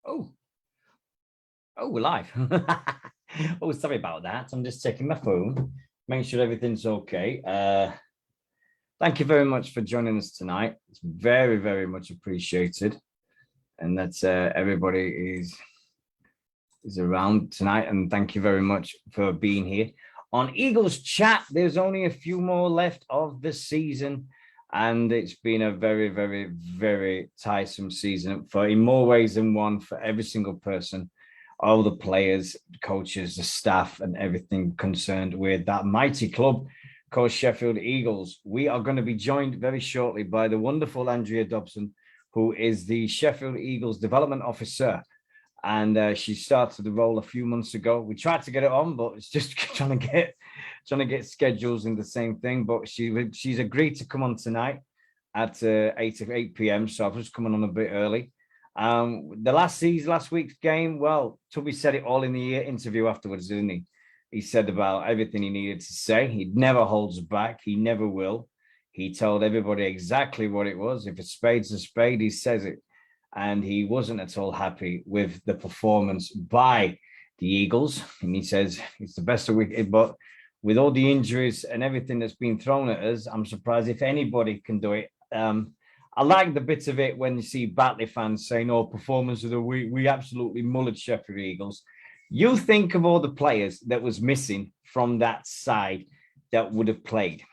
Oh, we're live. Oh, sorry about that. I'm just checking my phone, make sure everything's okay. Thank you very much for joining us tonight. It's very, very much appreciated, and that everybody is around tonight. And thank you very much for being here on Eagles Chat. There's only a few more left of the season, and it's been a very, very, very tiresome season for in more ways than one for every single person, all the players, coaches, the staff, and everything concerned with that mighty club called Sheffield Eagles. We are going to be joined very shortly by the wonderful Andrea Dobson, who is the Sheffield Eagles Development Officer. And she started the role a few months ago. We tried to get it on, but it's just trying to get schedules in the same thing. But she's agreed to come on tonight at 8 p.m. So I've just come on a bit early. The last week's game, well, Tubby said it all in the interview afterwards, didn't he? He said about everything he needed to say. He never holds back. He never will. He told everybody exactly what it was. If a spade's a spade, he says it. And he wasn't at all happy with the performance by the Eagles. And he says it's the best of week, but with all the injuries and everything that's been thrown at us, I'm surprised if anybody can do it. I like the bit of it when you see Batley fans saying, "Oh, performance of the week, we absolutely mullered Sheffield Eagles." You think of all the players that was missing from that side that would have played.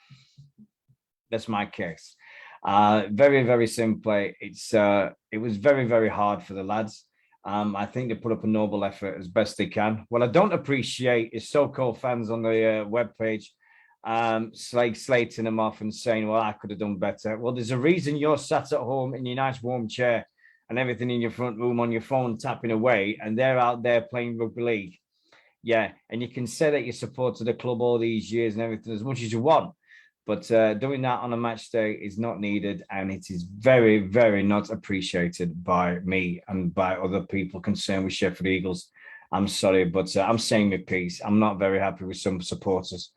That's my case. Very, very simple. It was very, very hard for the lads. I think they put up a noble effort as best they can. What I don't appreciate is so-called fans on the webpage slating them off and saying, "Well, I could have done better." Well, there's a reason you're sat at home in your nice warm chair and everything in your front room on your phone tapping away, and they're out there playing rugby league. Yeah, and you can say that you supported the club all these years and everything as much as you want. But doing that on a match day is not needed, and it is very, very not appreciated by me and by other people concerned with Sheffield Eagles. I'm sorry, but I'm saying my piece. I'm not very happy with some supporters.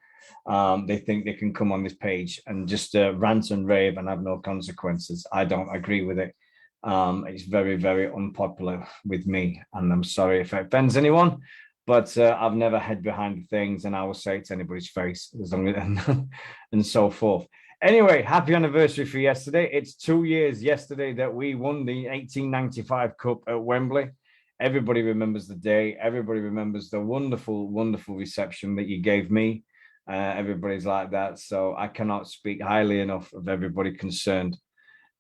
They think they can come on this page and just rant and rave and have no consequences. I don't agree with it. It's very, very unpopular with me, and I'm sorry if it offends anyone. But I've never hid behind things, and I will say it to anybody's face, as long as, and so forth. Anyway, happy anniversary for yesterday. It's 2 years yesterday that we won the 1895 Cup at Wembley. Everybody remembers the day. Everybody remembers the wonderful, wonderful reception that you gave me. Everybody's like that. So I cannot speak highly enough of everybody concerned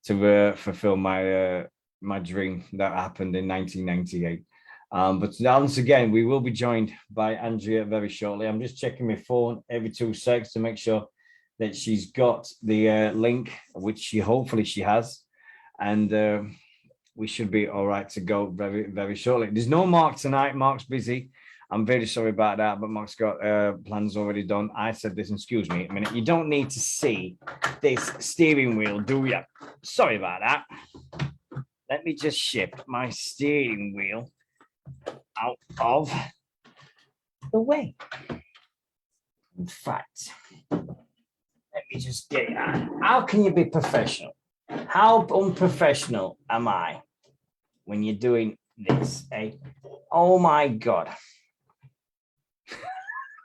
to fulfill my dream that happened in 1998. But once again, we will be joined by Andrea very shortly. I'm just checking my phone every 2 seconds to make sure that she's got the link, which hopefully she has. And we should be all right to go very, very shortly. There's no Mark tonight. Mark's busy. I'm very sorry about that, but Mark's got plans already done. I said this, excuse me a minute. You don't need to see this steering wheel, do you? Sorry about that. Let me just shift my steering wheel out of the way. In fact, let me just get it out. How can you be professional? How unprofessional am I when you're doing this? Eh? Oh my God.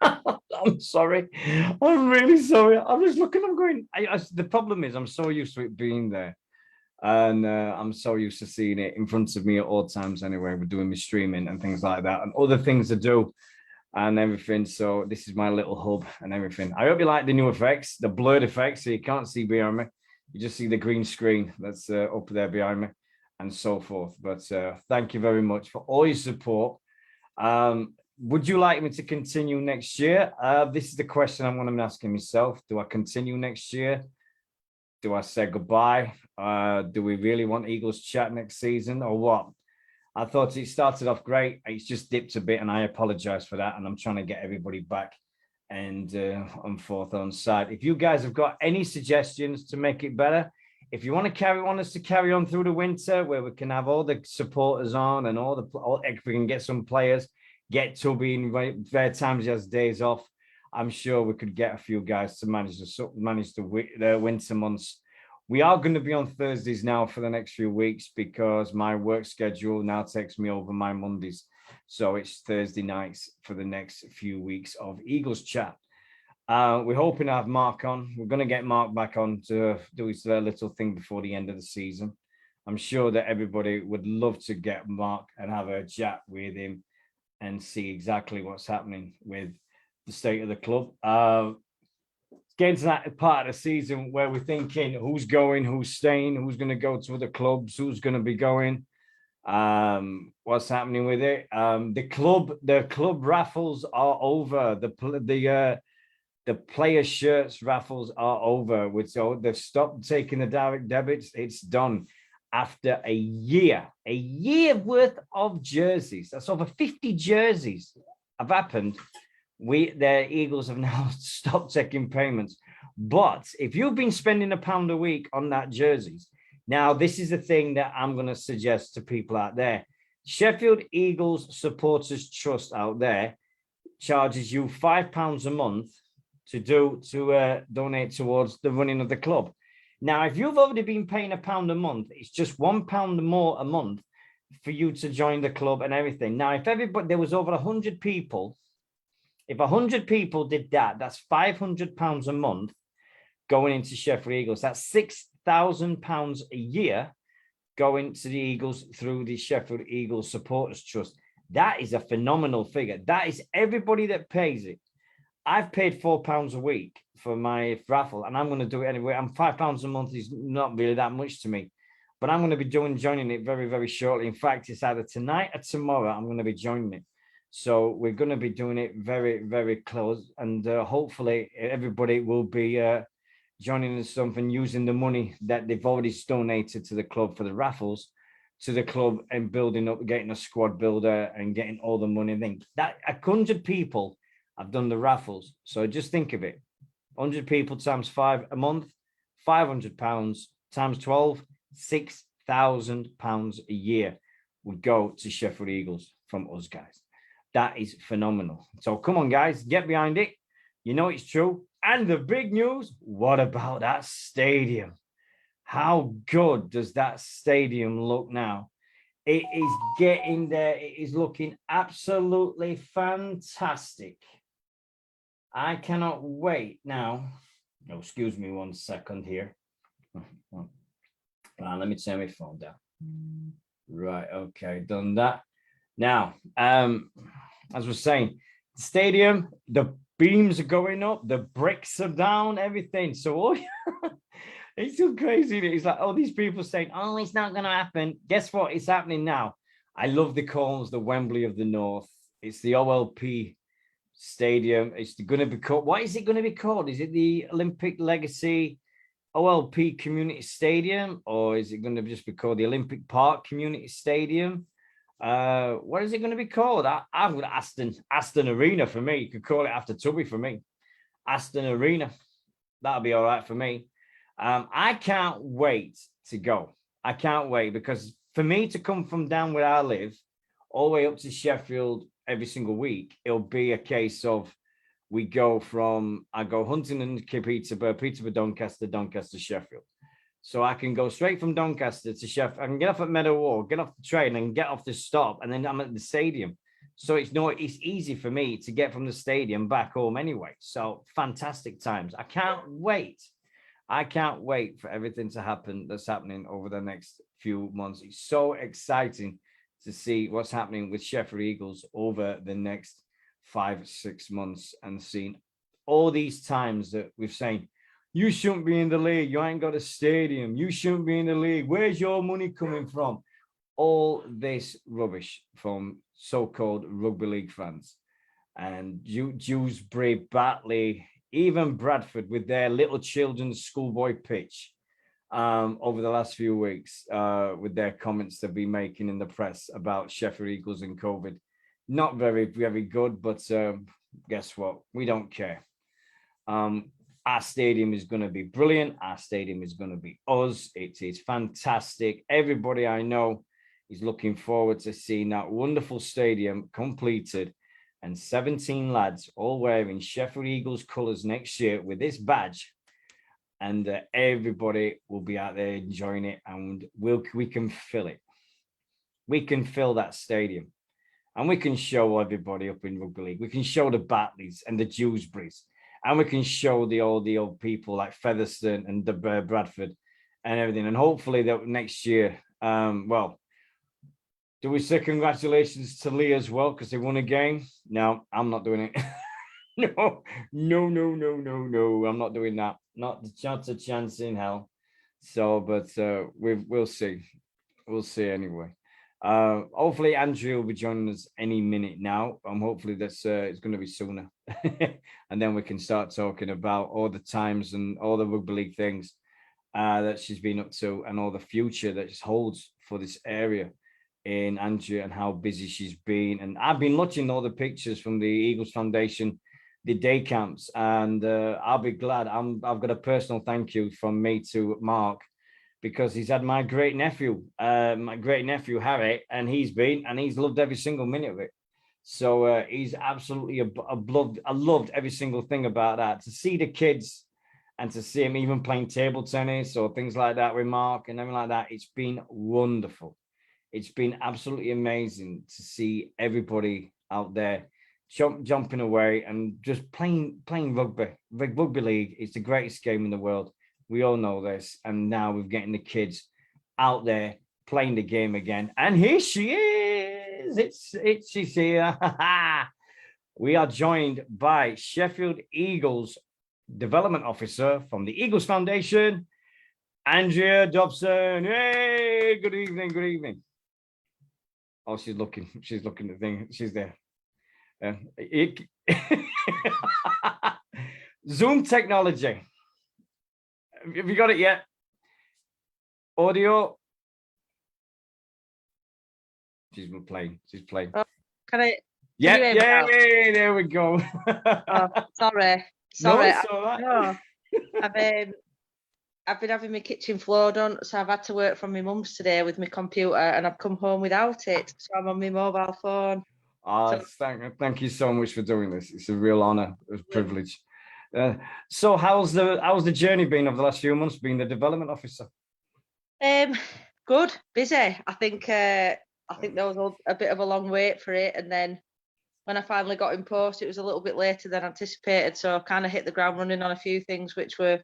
I'm sorry. I'm really sorry. I'm just looking, I'm going. The problem is I'm so used to it being there. And I'm so used to seeing it in front of me at all times anyway. We're doing my streaming and things like that and other things to do and everything. So this is my little hub and everything. I hope you like the new effects, the blurred effects, so you can't see behind me. You just see the green screen that's up there behind me and so forth. But thank you very much for all your support. Would you like me to continue next year? This is the question I'm going to be asking myself. Do I continue next year? Do I say goodbye? Do we really want Eagles Chat next season or what? I thought it started off great. It's just dipped a bit and I apologize for that. And I'm trying to get everybody back and on forth on side. If you guys have got any suggestions to make it better, if you want to carry on through the winter where we can have all the supporters on and if we can get some players, get Tubby in fair times he has days off, I'm sure we could get a few guys to manage the winter months We are going to be on Thursdays now for the next few weeks because my work schedule now takes me over my Mondays. So it's Thursday nights for the next few weeks of Eagles Chat. We're hoping to have Mark on. We're going to get Mark back on to do his little thing before the end of the season. I'm sure that everybody would love to get Mark and have a chat with him and see exactly what's happening with the state of the club. Getting to that part of the season where we're thinking who's going, who's staying, who's going to go to other clubs, who's going to be going, what's happening with it. The club raffles are over. The player shirts raffles are over. So they've stopped taking the direct debits. It's done after a year worth of jerseys. That's over 50 jerseys have happened. The Eagles have now stopped taking payments. But if you've been spending £1 a week on that jerseys, now this is the thing that I'm going to suggest to people out there. Sheffield Eagles Supporters Trust out there charges you £5 a month to donate towards the running of the club. Now, if you've already been paying £1 a month, it's just £1 more a month for you to join the club and everything. Now, if there was over 100 people, if 100 people did that, that's £500 a month going into Sheffield Eagles. That's £6,000 a year going to the Eagles through the Sheffield Eagles Supporters Trust. That is a phenomenal figure. That is everybody that pays it. I've paid £4 a week for my raffle, and I'm going to do it anyway. And £5 a month is not really that much to me, but I'm going to be joining it very, very shortly. In fact, it's either tonight or tomorrow. I'm going to be joining it. So we're going to be doing it very, very close, and hopefully everybody will be joining us something using the money that they've already donated to the club for the raffles to the club and building up, getting a squad builder and getting all the money. I think that 100 people have done the raffles. So just think of it. 100 people times 5 a month, £500 times 12, £6,000 a year would go to Sheffield Eagles from us guys. That is phenomenal. So come on, guys, get behind it. You know it's true. And the big news, what about that stadium? How good does that stadium look now? It is getting there. It is looking absolutely fantastic. I cannot wait now. Oh, excuse me 1 second here. Let me turn my phone down. Right, okay, done that. Now, as we're saying, the stadium, the beams are going up, the bricks are down, everything. So it's so crazy. It's like all these people saying, oh, it's not going to happen. Guess what? It's happening now. I love the calls, the Wembley of the North. It's the OLP Stadium. It's going to be called, what is it going to be called? Is it the Olympic Legacy OLP Community Stadium, or is it going to just be called the Olympic Park Community Stadium? What is it going to be called? I've got Aston Arena for me. You could call it after Tubby for me. Aston Arena. That'll be all right for me. I can't wait to go. I can't wait, because for me to come from down where I live all the way up to Sheffield every single week, it'll be a case of I go Huntingdon to Peterborough, Doncaster, Doncaster, Sheffield. So I can go straight from Doncaster to Sheffield. I can get off at Meadow Walk, get off the train and get off the stop, and then I'm at the stadium. So it's easy for me to get from the stadium back home anyway. So fantastic times. I can't wait. I can't wait for everything to happen that's happening over the next few months. It's so exciting to see what's happening with Sheffield Eagles over the next 5-6 months, and seeing all these times that we've saying, you shouldn't be in the league, you ain't got a stadium, you shouldn't be in the league, where's your money coming from? All this rubbish from so-called rugby league fans. And Dewsbury, Batley, even Bradford with their little children's schoolboy pitch over the last few weeks with their comments they've been making in the press about Sheffield Eagles and COVID. Not very, very good, but guess what? We don't care. Our stadium is going to be brilliant. Our stadium is going to be us. It is fantastic. Everybody I know is looking forward to seeing that wonderful stadium completed and 17 lads all wearing Sheffield Eagles colours next year with this badge. and everybody will be out there enjoying it, and we can fill it. We can fill that stadium, and we can show everybody up in rugby league. We can show the Batleys and the Dewsburys, and we can show the old people like Featherstone and the Bradford and everything. And hopefully that next year, well, do we say congratulations to Lee as well because they won a game? No, I'm not doing it. No. I'm not doing that. Not a chance in hell. So, but we'll see. We'll see anyway. Hopefully Andrea will be joining us any minute now. Hopefully that's it's going to be sooner, and then we can start talking about all the times and all the rugby league things that she's been up to, and all the future that she holds for this area in Andrea, and how busy she's been. And I've been watching all the pictures from the Eagles Foundation, the day camps, and I'll be glad. I've got a personal thank you from me to Mark, because he's had my great nephew Harry, and he's loved every single minute of it. So he's absolutely I loved every single thing about that. To see the kids and to see him even playing table tennis or things like that with Mark and everything like that, it's been wonderful. It's been absolutely amazing to see everybody out there jumping away and just playing rugby. Rugby league is the greatest game in the world. We all know this. And now we're getting the kids out there playing the game again. And here she is. She's here. We are joined by Sheffield Eagles Development Officer from the Eagles Foundation, Andrea Dobson. Hey, good evening. Good evening. Oh, she's looking at the thing. She's there. Zoom technology. Have you got it yet? Audio. She's playing. Oh, can I? Yeah. There we go. Oh, sorry. No, it's all right. No, I've been having my kitchen floor done, so I've had to work from my mum's today with my computer, and I've come home without it, so I'm on my mobile phone. Thank you so much for doing this. It's a real honor, a privilege. So how's the journey been over the last few months being the development officer? Good, busy. I think there was a bit of a long wait for it, and then when I finally got in post, it was a little bit later than anticipated. So I kind of hit the ground running on a few things which were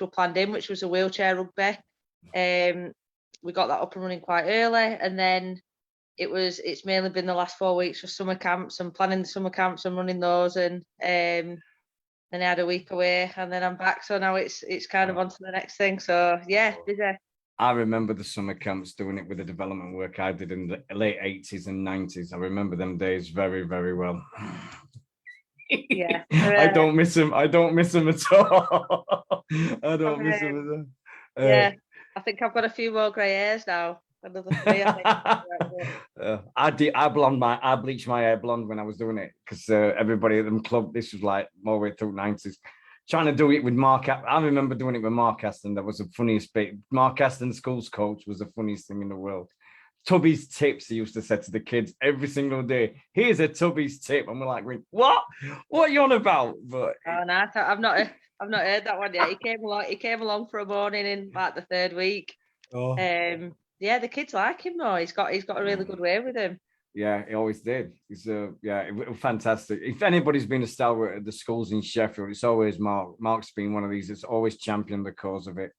planned in, which was a wheelchair rugby. We got that up and running quite early, and then it's mainly been the last 4 weeks for summer camps and planning the summer camps and running those, and then I had a week away, and then I'm back. So now it's kind of on to the next thing. So yeah, busy. I remember the summer camps, doing it with the development work I did in the late 80s and 90s. I remember them days very, very well. Yeah. I don't miss them at all. I don't miss them at all. Yeah, I think I've got a few more grey hairs now. Another 3, I think. I bleached my hair blonde when I was doing it, because everybody at them club, this was like all the way through 90s. Trying to do it with Mark. I remember doing it with Mark Aston. That was the funniest bit. Mark Aston, school's coach, was the funniest thing in the world. Tubby's tips, he used to say to the kids every single day. Here's a Tubby's tip, and we're like, what? What are you on about? But oh, no, I've not heard that one yet. He came along for a morning in like the 3rd week. Oh. Yeah, the kids like him though. He's got a really good way with him. Yeah, he always did. He's fantastic. If anybody's been a stalwart at the schools in Sheffield, it's always Mark. Mark's been one of these that's always championed the cause of it.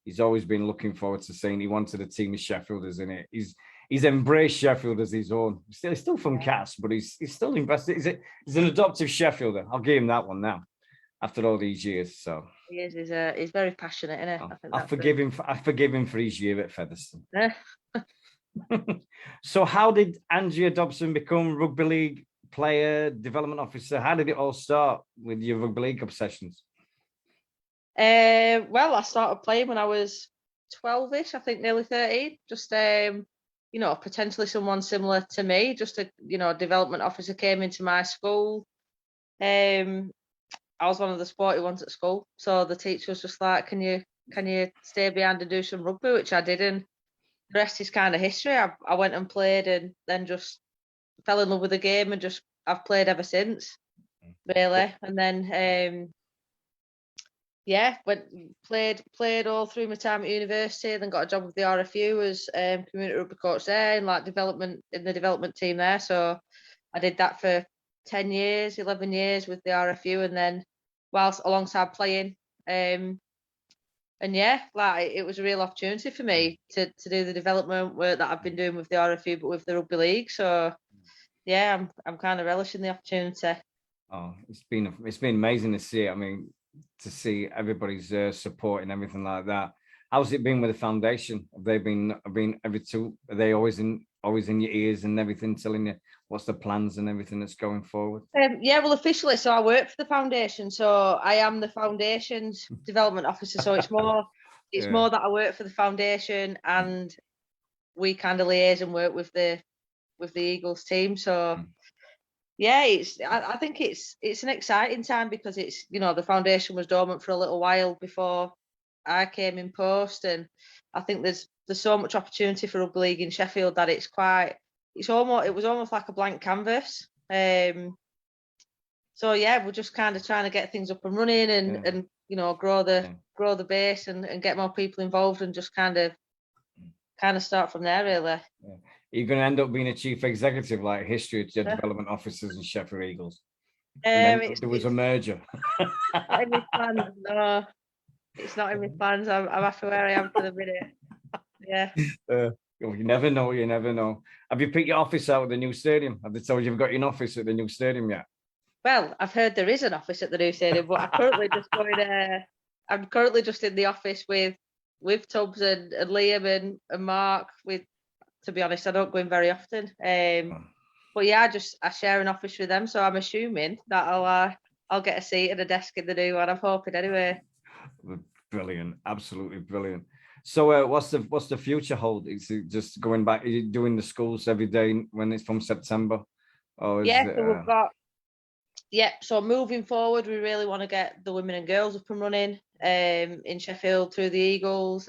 He's always been looking forward to saying he wanted a team of Sheffielders in it. He's embraced Sheffield as his own. He's still from Cass, but he's still invested. He's an adoptive Sheffielder. I'll give him that one now, after all these years. So he is. He's very passionate, isn't he? I forgive him for his year at Featherstone. So how did Andrea Dobson become rugby league player, development officer? How did it all start with your rugby league obsessions? Well, I started playing when I was 12ish, I think nearly 13. Just potentially someone similar to me. Just a development officer came into my school. I was one of the sporty ones at school, so the teacher was just like, "Can you stay behind and do some rugby?" Which I did, and the rest is kind of history. I went and played, and then just fell in love with the game, and just I've played ever since, really. And then Yeah, played all through my time at university, then got a job with the RFU as community rugby coach there, and like in the development team there. So I did that for 10 years, 11 years with the RFU, and then whilst alongside playing. And yeah, like it was a real opportunity for me to do the development work that I've been doing with the RFU, but with the rugby league. So yeah, I'm kind of relishing the opportunity. Oh, it's been amazing to see it. I mean, to see everybody's support and everything like that. How's it been with the foundation? Have they been every two? Are they always in your ears and everything, telling you what's the plans and everything that's going forward? Yeah, well, officially, so I work for the foundation, so I am the foundation's development officer. So it's Yeah. more that I work for the foundation, and we kind of liaise and work with the Eagles team. So yeah, I think it's an exciting time because it's, the foundation was dormant for a little while before I came in post, and I think there's so much opportunity for rugby league in Sheffield that it was almost like a blank canvas. So yeah, we're just kind of trying to get things up and running and grow the base and get more people involved and just kind of start from there really. Yeah. You're going to end up being a chief executive, like history to development officers and Sheffield Eagles. And then there was a merger. Not in my plans. No, it's not in my plans. I'm happy where I am for the minute. Yeah. You never know. You never know. Have you picked your office out at the new stadium? Have they told you you've got your office at the new stadium yet? Well, I've heard there is an office at the new stadium, but I'm currently just in the office with Tubbs and Liam and Mark. To be honest, I don't go in very often. But yeah, I share an office with them, so I'm assuming that I'll get a seat and a desk in the new one. I'm hoping anyway. Brilliant, absolutely brilliant. So, what's the future hold? Is it just going back? Are you doing the schools every day when it's from September? Or is So we've got. So moving forward, we really want to get the women and girls up and running in Sheffield through the Eagles.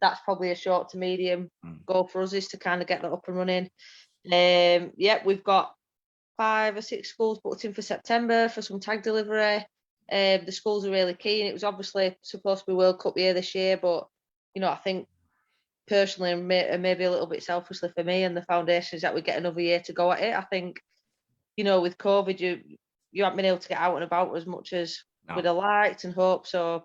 That's probably a short to medium goal for us, is to kind of get that up and running. We've got 5 or 6 schools booked in for September for some tag delivery. The schools are really keen. It was obviously supposed to be World Cup year this year, but I think personally and maybe a little bit selfishly for me and the foundation is that we get another year to go at it. I think with COVID, you haven't been able to get out and about as much as we'd have liked and hoped. So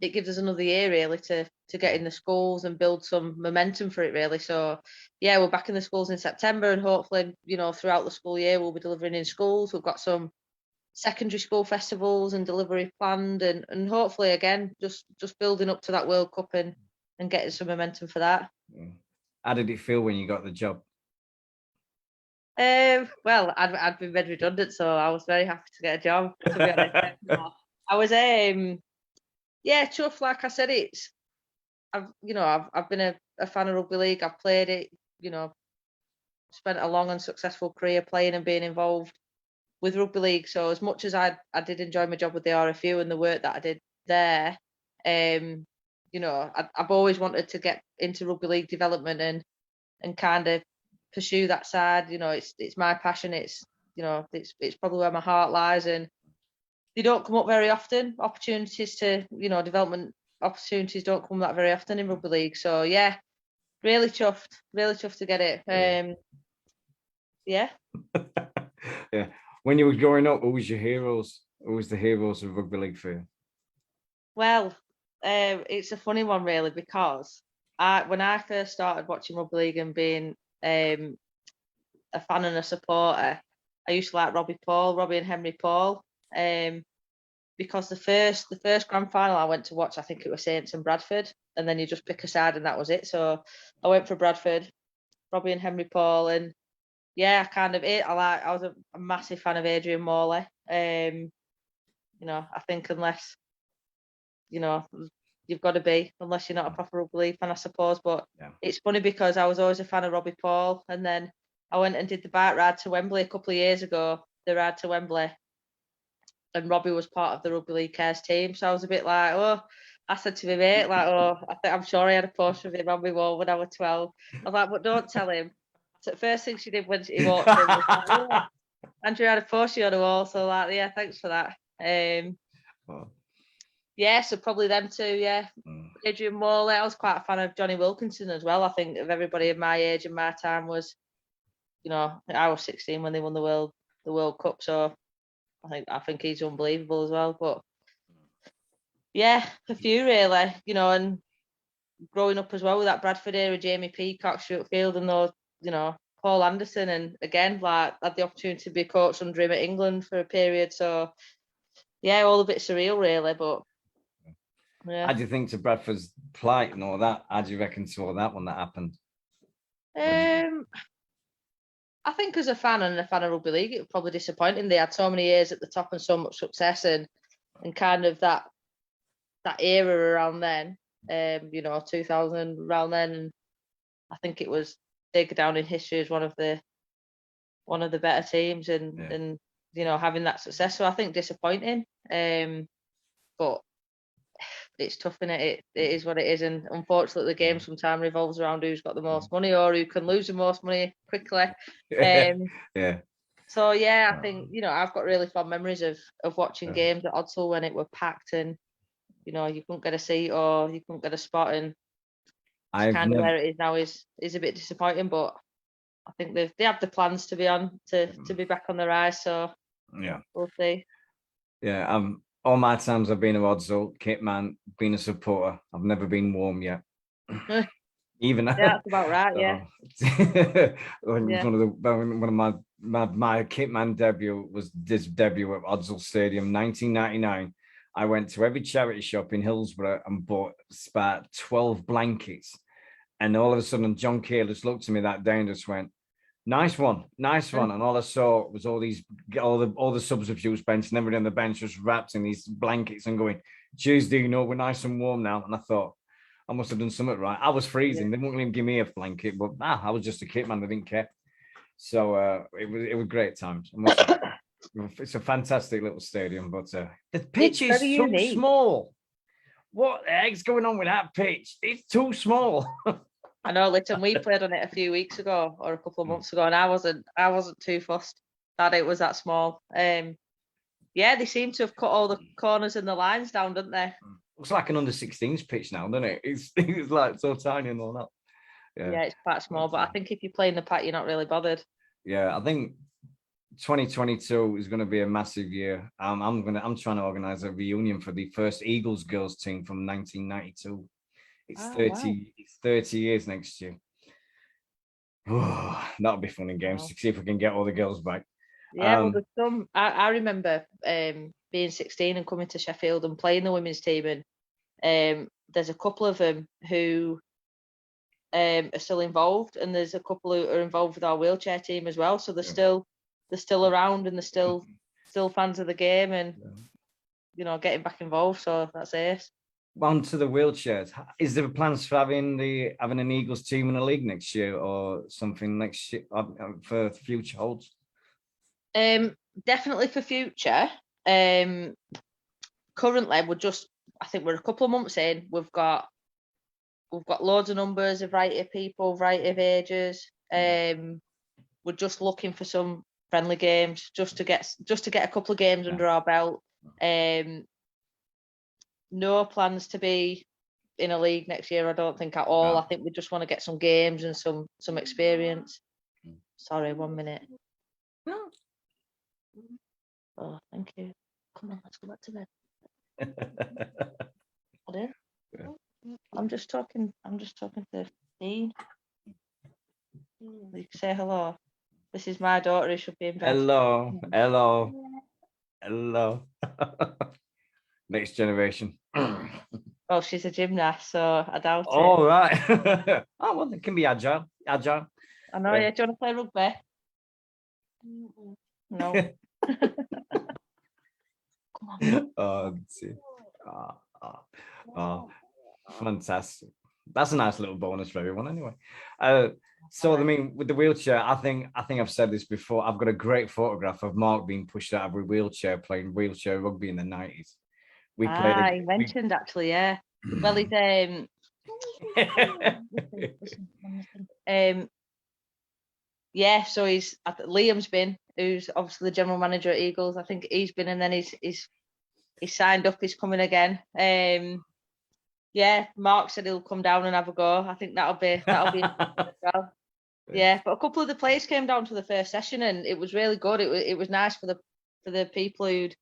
it gives us another year really to get in the schools and build some momentum for it really. So yeah, we're back in the schools in September, and hopefully throughout the school year we'll be delivering in schools. We've got some secondary school festivals and delivery planned, and hopefully again just building up to that World Cup and getting some momentum for that. How did it feel when you got the job? Well, I'd been made redundant, so I was very happy to get a job. To be honest, I was tough. Like I said, I've been a fan of rugby league. I've played it. Spent a long and successful career playing and being involved with rugby league. So as much as I did enjoy my job with the RFU and the work that I did there, I've always wanted to get into rugby league development and kind of pursue that side. It's my passion. It's probably where my heart lies, and they don't come up very often. Opportunities to development opportunities don't come that very often in rugby league. So yeah, really chuffed to get it. Yeah. Yeah. When you were growing up, who was your heroes? Who was the heroes of rugby league for you? Well, it's a funny one really, because when I first started watching rugby league and being a fan and a supporter, I used to like Robbie and Henry Paul, because the first grand final I went to watch, I think it was Saints and Bradford, and then you just pick a side and that was it. So I went for Bradford, Robbie and Henry Paul, and yeah, I was a massive fan of Adrian Morley. I think unless you've got to be, unless you're not a proper rugby league fan, I suppose. But It's funny because I was always a fan of Robbie Paul, and then I went and did the bike ride to Wembley a couple of years ago, the ride to Wembley, and Robbie was part of the Rugby League Cares team. So I was a bit like, I said to my mate, I'm sure I had a poster of him on my wall when I was 12. I was like, but don't tell him. So the first thing she did when he walked in was like, Andrew had a poster on the wall. So yeah, thanks for that. Yeah, so probably them two, yeah. Mm. Adrian Morley. I was quite a fan of Johnny Wilkinson as well. I think of everybody of my age and my time was, I was 16 when they won the World Cup, so I think he's unbelievable as well. But yeah, a few really, and growing up as well with that Bradford era, Jamie Peacock, Stuart Field, and those, Paul Anderson, and again, like had the opportunity to be coached under him at England for a period. So yeah, all a bit surreal really, but yeah. How do you think to Bradford's plight and all that? How do you reckon to all that when that happened? I think as a fan and a fan of rugby league, it was probably disappointing. They had so many years at the top and so much success, and kind of that era around then, 2000 around then. And I think it was, they go down in history as one of the better teams, and having that success. So I think disappointing, but it's tough, innit? It is what it is, and unfortunately the game sometimes revolves around who's got the most money or who can lose the most money quickly. Yeah. So yeah, I think I've got really fond memories of watching games at Odsal when it were packed, and you couldn't get a seat or you couldn't get a spot, and kind of where it is now is a bit disappointing. But I think they have the plans to be be back on the rise. So yeah, we'll see. Yeah, all my times I've been a Odsal kit man, been a supporter. I've never been warm yet. Even yeah, that's about right. Yeah. One of my kitman debut was this debut at Odsal Stadium, 1999. I went to every charity shop in Hillsborough and bought about 12 blankets. And all of a sudden, John Keel just looked at me that day and just went, nice one. And all I saw was all the substitutes bench and everything on the bench was wrapped in these blankets and going, cheers, we're nice and warm now. And I thought, I must have done something right. I was freezing. They wouldn't even give me a blanket, but I was just a kit man. They didn't care. So it was great times. It's a fantastic little stadium, but the pitch is too small. What the heck's going on with that pitch? It's too small. I know. Listen, we played on it a few weeks ago or a couple of months ago, and I wasn't too fussed that it was that small. Yeah, they seem to have cut all the corners and the lines down, don't they? Looks like an under 16s pitch now, doesn't it? It's like so tiny and all that. Yeah, it's quite small, but I think if you play in the pack, you're not really bothered. Yeah, I think 2022 is going to be a massive year. I'm trying to organize a reunion for the first Eagles girls team from 1992. It's 30. Wow. It's 30 years next year. Oh, that'll be fun in games to see if we can get all the girls back. Yeah, well, there's some. I remember being 16 and coming to Sheffield and playing the women's team, and there's a couple of them who are still involved, and there's a couple who are involved with our wheelchair team as well. So they're still around, and they're still fans of the game, and getting back involved. So that's ace. On to the wheelchairs. Is there plans for having an Eagles team in the league next year or something next year for future holds? Definitely for future. Currently, I think we're a couple of months in. We've got loads of numbers, a variety of people, variety of ages. We're just looking for some friendly games, just to get a couple of games under our belt. No plans to be in a league next year, I don't think at all. I think we just want to get some games and some experience. Sorry, 1 minute. No. Oh, thank you. Come on, let's go back to bed. Pardon? I'm just talking to Dean. You can say hello. This is my daughter who should be in bed. Hello. Next generation. Oh, she's a gymnast, so I doubt it. Oh, right. Oh, well, it can be agile. I know, yeah. Do you want to play rugby? No. Come on. Oh, fantastic. That's a nice little bonus for everyone anyway. So I mean, with the wheelchair, I think I've said this before. I've got a great photograph of Mark being pushed out of a wheelchair playing wheelchair rugby in the 90s. He mentioned actually, yeah. Well, he's yeah, so Liam's been, who's obviously the general manager at Eagles. I think he's been, and then his he's signed up. He's coming again. Yeah, Mark said he'll come down and have a go. I think that'll be as well. Yeah, but a couple of the players came down to the first session, and it was really good. It was nice for the people who'd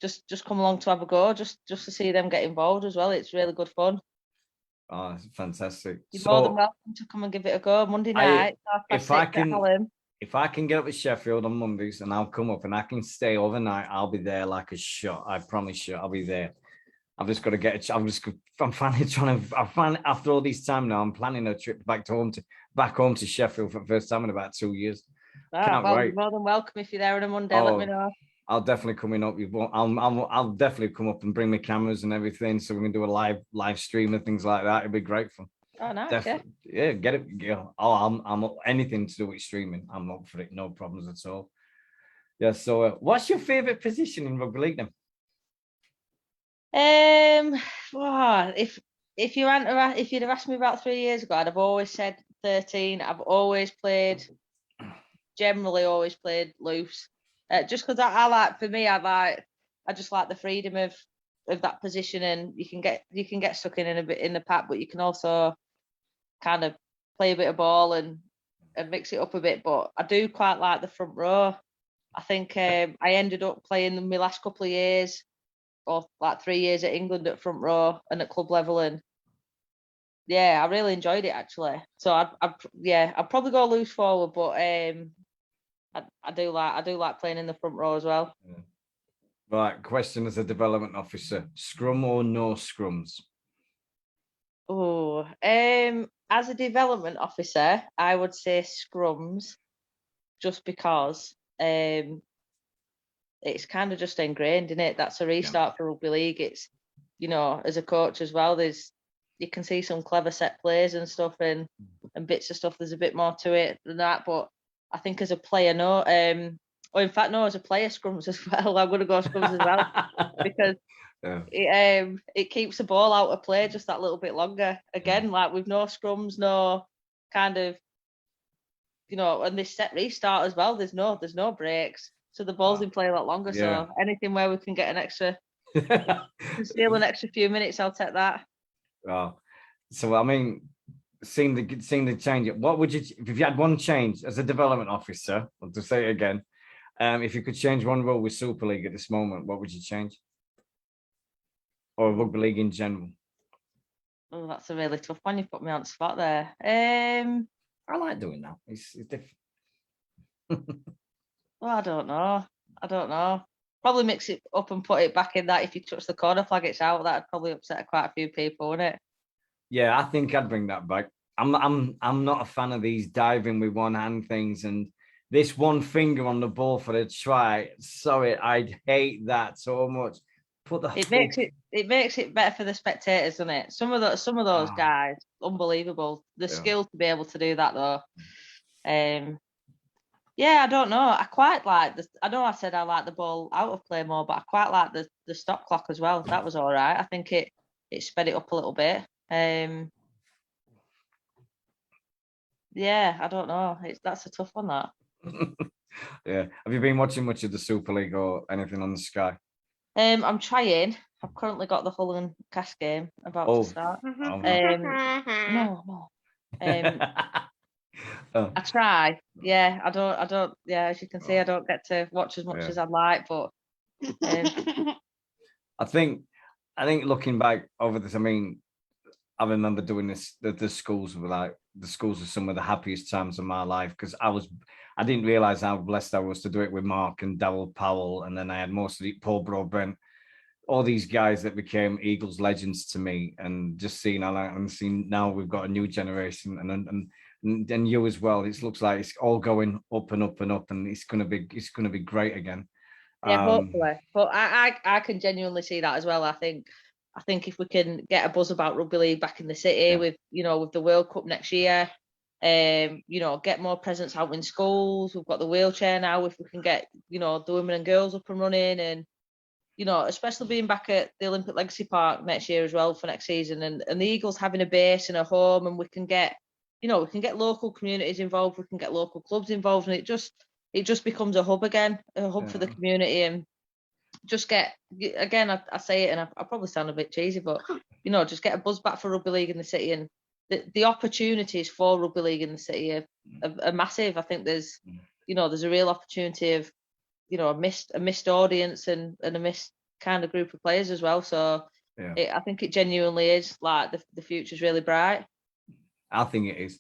just come along to have a go, just to see them get involved as well. It's really good fun. Oh, it's fantastic. You're more than welcome to come and give it a go. Monday night, if I can get up to Sheffield on Mondays and I'll come up and I can stay overnight, I'll be there like a shot. I promise you, I'll be there. I've just got to get. I'm finally trying to. After all this time now, I'm planning a trip back home to Sheffield for the first time in about 2 years. Can't wait. You're more than welcome if you're there on a Monday. Let me know. I'll definitely come up. I'll definitely come up and bring my cameras and everything, so we can do a live stream and things like that. It'd be great fun. Oh, nice. Definitely. Yeah, get it. Yeah. Oh, I'm up, anything to do with streaming. I'm up for it. No problems at all. Yeah. So, what's your favorite position in rugby league then? Well, if you'd have asked me about 3 years ago, I'd have always said 13. I've generally always played loose, just because I just like the freedom of that position, and you can get stuck in a bit in the pack, but you can also kind of play a bit of ball and mix it up a bit. But I do quite like the front row. I think I ended up playing my last couple of years, or like 3 years at England at front row and at club level, and yeah, I really enjoyed it actually. So I'd probably go loose forward, but I do like playing in the front row as well. Yeah. Right, question as a development officer: scrum or no scrums? Oh, as a development officer, I would say scrums, just because it's kind of just ingrained in it. That's a restart for rugby league. It's, as a coach as well, you can see some clever set plays and stuff and bits of stuff. There's a bit more to it than that, but I think as a player, no. In fact, no, as a player, scrums as well. I'm going to go scrums as well because it keeps the ball out of play just that little bit longer. Again, like with no scrums, no kind of, and this set restart as well. There's no breaks. So the ball's in play a lot longer. Yeah. So anything where we can get an extra, steal an extra few minutes, I'll take that. Oh, so I mean, seeing the change. What would you, if you had one change as a development officer? I'll just say it again. If you could change one role with Super League at this moment, what would you change? Or rugby league in general? Oh, that's a really tough one. You put me on the spot there. I like doing that. It's different. Well, I don't know. Probably mix it up and put it back in that if you touch the corner flag, it's out. That'd probably upset quite a few people, wouldn't it? Yeah, I think I'd bring that back. I'm not a fan of these diving with one hand things and this one finger on the ball for the try. Sorry, I'd hate that so much. It makes it better for the spectators, doesn't it? Some of those guys, unbelievable. The skill to be able to do that though. Yeah, I don't know. I quite like this. I know I said I like the ball out of play more, but I quite like the stop clock as well. That was all right. I think it sped it up a little bit. Yeah, I don't know. That's a tough one, that. Yeah. Have you been watching much of the Super League or anything on the Sky? I'm trying. I've currently got the Hull and Cass game about to start. No. I try. Yeah, I don't. Yeah, as you can see, I don't get to watch as much as I'd like. But I think looking back over this, I mean, I remember doing this. The schools were some of the happiest times of my life because I didn't realize how blessed I was to do it with Mark and Darryl Powell, and then I had Paul Broadbent, all these guys that became Eagles legends to me, and just seeing now we've got a new generation and you as well. It looks like it's all going up and up and up, and it's gonna be great again. Yeah, hopefully. But I can genuinely see that as well. I think if we can get a buzz about rugby league back in the city with the World Cup next year, get more presence out in schools. We've got the wheelchair now. If we can get the women and girls up and running, and especially being back at the Olympic Legacy Park next year as well for next season, and the Eagles having a base and a home, and we can get local communities involved, we can get local clubs involved, and it just becomes a hub again, for the community, and just get, again, I say it, and I probably sound a bit cheesy, but just get a buzz back for rugby league in the city, and the opportunities for rugby league in the city are massive. I think there's a real opportunity of a missed audience and a missed kind of group of players as well. So I think it genuinely is like the future's really bright. I think it is.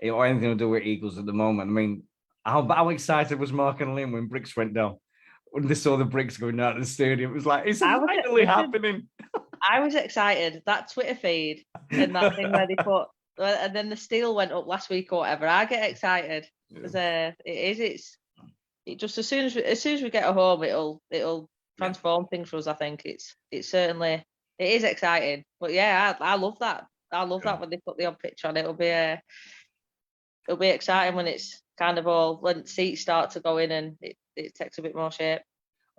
Or anything to do with Eagles at the moment. I mean, how excited was Mark and Liam when bricks went down? When they saw the bricks going out of the stadium, it was like, it's finally happening. I was excited. That Twitter feed and that thing where they put, and then the steel went up last week or whatever. I get excited because it's just as soon as we get a home, it'll transform things for us. I think it's certainly it is exciting. But yeah, I love that. I love that when they put the odd picture on. It'll be exciting when it's kind of all when seats start to go in and it takes a bit more shape.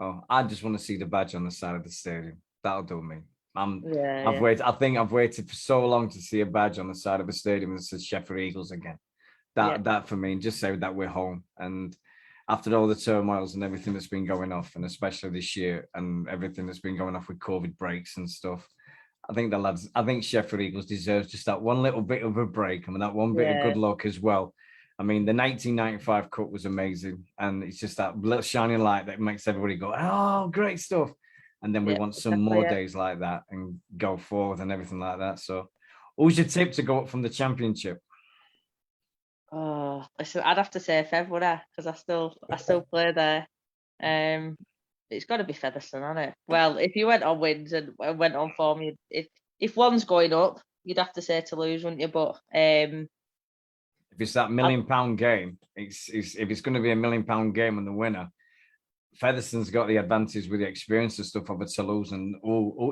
Oh, I just want to see the badge on the side of the stadium. That'll do me. I've waited. I think I've waited for so long to see a badge on the side of the stadium that says Sheffield Eagles again. That for me, just say that we're home. And after all the turmoils and everything that's been going off, and especially this year and everything that's been going off with COVID breaks and stuff, I think Sheffield Eagles deserves just that one little bit of a break. I mean, that one bit of good luck as well. I mean, the 1995 Cup was amazing, and it's just that little shining light that makes everybody go, "Oh, great stuff!" And then we want some more days like that and go forward and everything like that. So, who's your tip to go up from the Championship? Oh, I'd have to say Fev, because I still play there. It's got to be Featherstone, hasn't it? Well, if you went on wins and went on form, if one's going up, you'd have to say Toulouse, wouldn't you? But if it's that £1 million game, if it's going to be £1 million game and the winner, Featherstone's got the advantage with the experience and stuff over Toulouse, and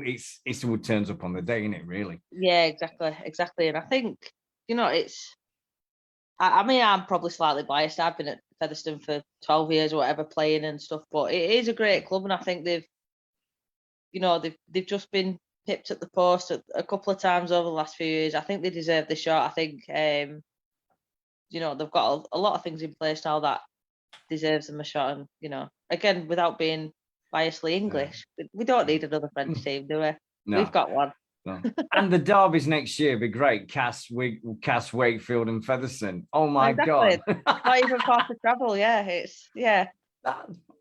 it's who turns up on the day, isn't it? Really? Yeah, exactly. And I think it's. I mean, I'm probably slightly biased. I've been at Featherstone for 12 years or whatever, playing and stuff, but it is a great club, and I think they've just been pipped at the post a couple of times over the last few years. I think they deserve the shot. I think they've got a lot of things in place now that deserves them a shot, and again, without being biasly English, we don't need another French team, do we? No. We've got one. No. And the derbies next year be great. Cass, Wakefield, and Featherstone. Oh my God! Not even part of travel. Yeah,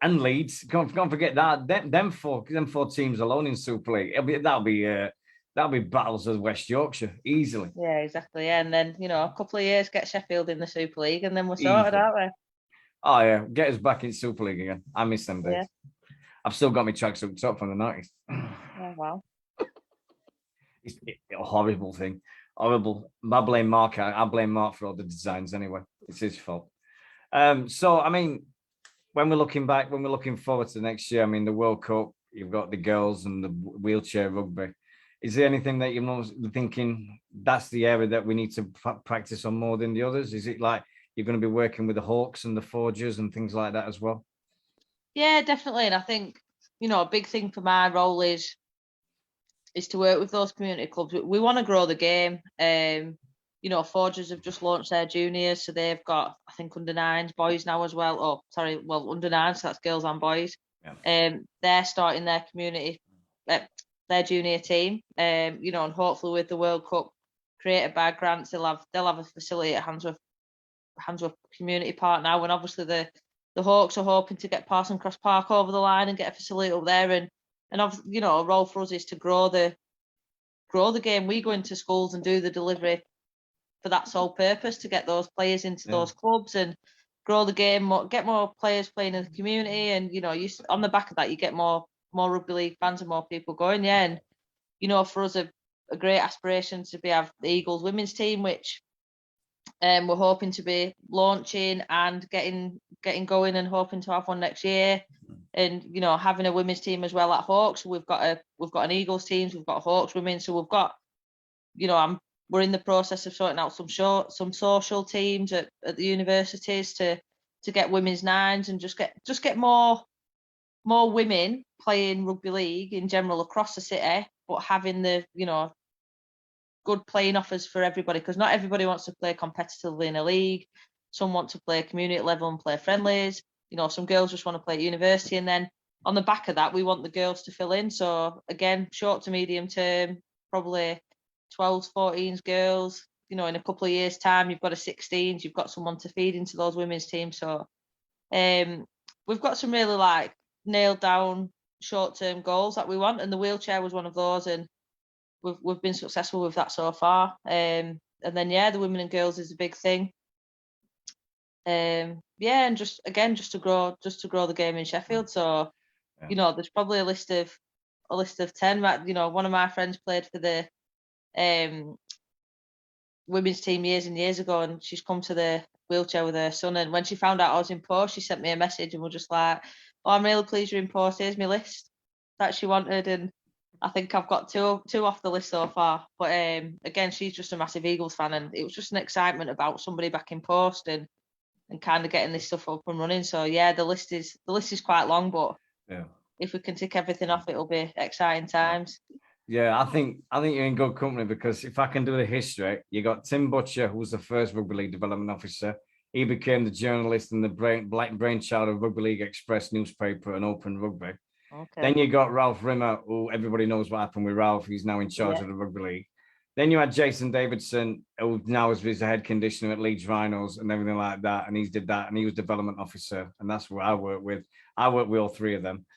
and Leeds. Can't forget that. Them four teams alone in Super League. That'll be battles of West Yorkshire easily. Yeah, exactly. Yeah. And then a couple of years get Sheffield in the Super League, and then we're sorted, aren't we? Oh yeah, get us back in Super League again. I miss them days. Yeah. I've still got my tracksuit top from the 90s. Oh wow. It's a horrible thing. Horrible. I blame Mark for all the designs anyway. It's his fault. So, I mean, when we're looking forward to next year, I mean, the World Cup, you've got the girls and the wheelchair rugby. Is there anything that you're thinking that's the area that we need to practice on more than the others? Is it like you're going to be working with the Hawks and the Forgers and things like that as well? Yeah, definitely. And I think, a big thing for my role is to work with those community clubs. We want to grow the game. Forgers have just launched their juniors, so they've got, I think, under-9s boys now as well. Oh, sorry, under-9s, so that's girls and boys. Yeah. They're starting their community, their junior team. And hopefully with the World Cup created by grants, they'll have a facility at Handsworth Community Park now. And obviously the Hawks are hoping to get Parson Cross Park over the line and get a facility up there. And obviously, a role for us is to grow the game. We go into schools and do the delivery for that sole purpose, to get those players into those clubs and grow the game, get more players playing in the community. And, on the back of that, you get more rugby league fans and more people going. Yeah. And, for us, a great aspiration to have the Eagles women's team, which we're hoping to be launching and getting going, and hoping to have one next year. And having a women's team as well at Hawks. We've got an Eagles team, we've got Hawks women, so we've got we're in the process of sorting out some social teams at the universities to get women's 9s and just get more women playing rugby league in general across the city, but having the good playing offers for everybody, because not everybody wants to play competitively in a league. Some want to play community level and play friendlies. Some girls just want to play at university, and then on the back of that, we want the girls to fill in. So again, short to medium term, probably 12s, 14s girls. You know, in a couple of years' time, you've got a 16s, you've got someone to feed into those women's teams. So we've got some really like nailed down short-term goals that we want, and the wheelchair was one of those, and we've been successful with that so far. And then the women and girls is a big thing. And just to grow the game in Sheffield. So you know, there's probably a list of 10. You know, one of my friends played for the women's team years and years ago, and she's come to the wheelchair with her son, and when she found out I was in post, she sent me a message and was just like, "Oh, I'm really pleased you're in post. Here's my list that she wanted," and I think I've got two off the list so far. But again, she's just a massive Eagles fan, and it was just an excitement about somebody back in post and kind of getting this stuff up and running. So the list is quite long, but if we can tick everything off, it'll be exciting times. Yeah, I think you're in good company, because if I can do the history, you got Tim Butcher, who was the first Rugby League Development Officer. He became the journalist and the brainchild of Rugby League Express newspaper and Open Rugby. Okay. Then you got Ralph Rimmer, who everybody knows what happened with Ralph. He's now in charge of the Rugby League. Then you had Jason Davidson, who now is the head conditioner at Leeds Rhinos and everything like that. And he did that, and he was development officer. And that's what I work with. I work with all three of them.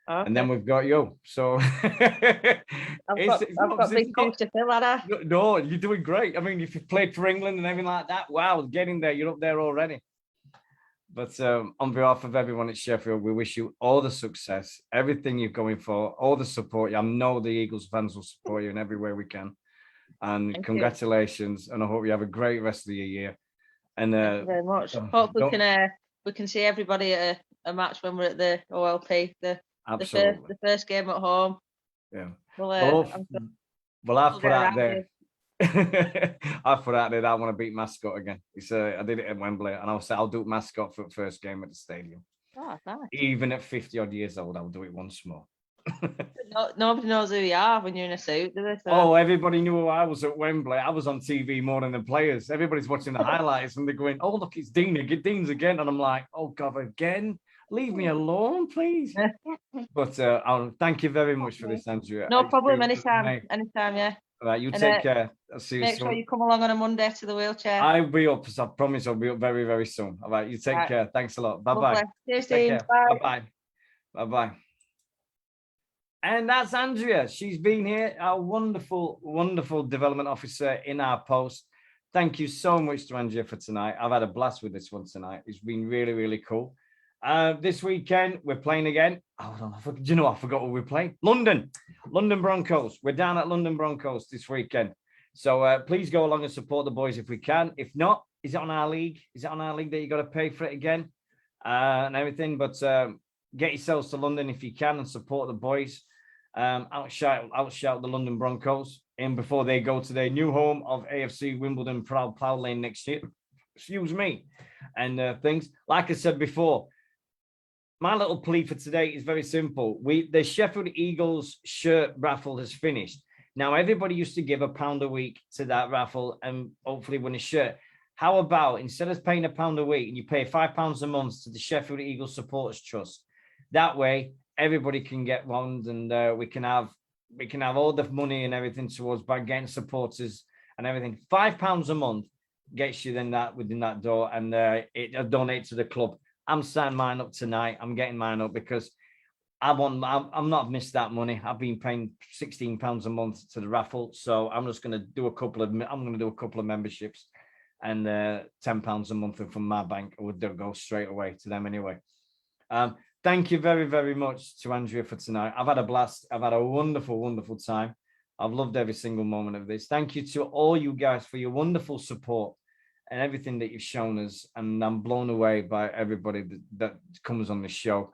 Okay. And then we've got you. So I've got big shoes to fill, Anna. No, you're doing great. I mean, if you've played for England and everything like that, wow, getting there, you're up there already. But on behalf of everyone at Sheffield, we wish you all the success, everything you're going for, all the support. I know the Eagles fans will support you in every way we can. And thank congratulations. You. And I hope you have a great rest of the year. And thank you very much. Hopefully we can see everybody at a match when we're at the OLP. The first game at home. Yeah. Well, I've put out there. I've put out there that I want to beat Mascot again. I did it at Wembley, and I'll do Mascot for the first game at the stadium. Oh, nice. Even at 50 odd years old, I'll do it once more. Nobody knows who you are when you're in a suit, do they? So. Oh, everybody knew who I was at Wembley. I was on TV more than the players. Everybody's watching the highlights and they're going, "Oh, look, it's Dean's again." And I'm like, "Oh, God, again? Leave me alone, please." But I'll thank you very much for this, Andrea. No problem. Anytime, yeah. All right, you take care. I'll see you soon. Make sure you come along on a Monday to the wheelchair. I'll be up. I promise I'll be up very, very soon. All right, you take care. Thanks a lot. Bye-bye. Cheers, Dean. Bye. Bye-bye. Bye-bye. And that's Andrea. She's been here, our wonderful, wonderful development officer in our post. Thank you so much to Andrea for tonight. I've had a blast with this one tonight. It's been really, really cool. This weekend, we're playing again. Hold on, do you know, I forgot what we're playing. London Broncos. We're down at London Broncos this weekend. So please go along and support the boys if we can. If not, is it on our league? Is it on our league that you got to pay for it again and everything? But get yourselves to London if you can and support the boys. Outshout the London Broncos in before they go to their new home of AFC Wimbledon Plough Lane next year. Excuse me. And things. Like I said before, my little plea for today is very simple. The Sheffield Eagles shirt raffle has finished. Now, everybody used to give £1 a week to that raffle and hopefully win a shirt. How about instead of paying £1 a week, you pay £5 a month to the Sheffield Eagles Supporters Trust? That way, everybody can get one, and we can have all the money and everything towards by getting supporters and everything. £5 a month gets you within that door, and it'll donate to the club. I'm signing mine up tonight. I'm getting mine up because I'm not missed that money. I've been paying £16 a month to the raffle, so I'm just going to do a couple of memberships, and £10 a month from my bank would go straight away to them anyway. Thank you very, very much to Andrea for tonight. I've had a blast. I've had a wonderful, wonderful time. I've loved every single moment of this. Thank you to all you guys for your wonderful support and everything that you've shown us. And I'm blown away by everybody that comes on the show.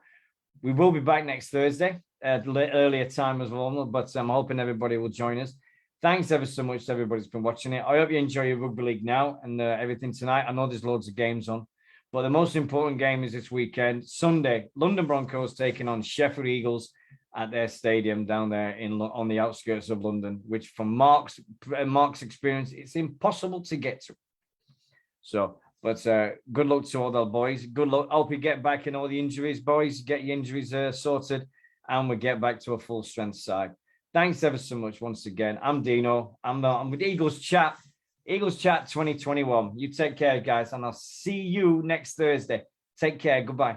We will be back next Thursday at earlier time as well, but I'm hoping everybody will join us. Thanks ever so much to everybody who's been watching it. I hope you enjoy your rugby league now and everything tonight. I know there's loads of games on, but the most important game is this weekend, Sunday. London Broncos taking on Sheffield Eagles at their stadium down there on the outskirts of London, which from Mark's experience, it's impossible to get to. So But good luck to all the boys. Good luck. Hope you get back in all the injuries, boys. Get your injuries sorted, and we get back to a full strength side. Thanks ever so much once again. I'm Dino. I'm with Eagles Chat. Eagles Chat 2021. You take care, guys, and I'll see you next Thursday. Take care. Goodbye.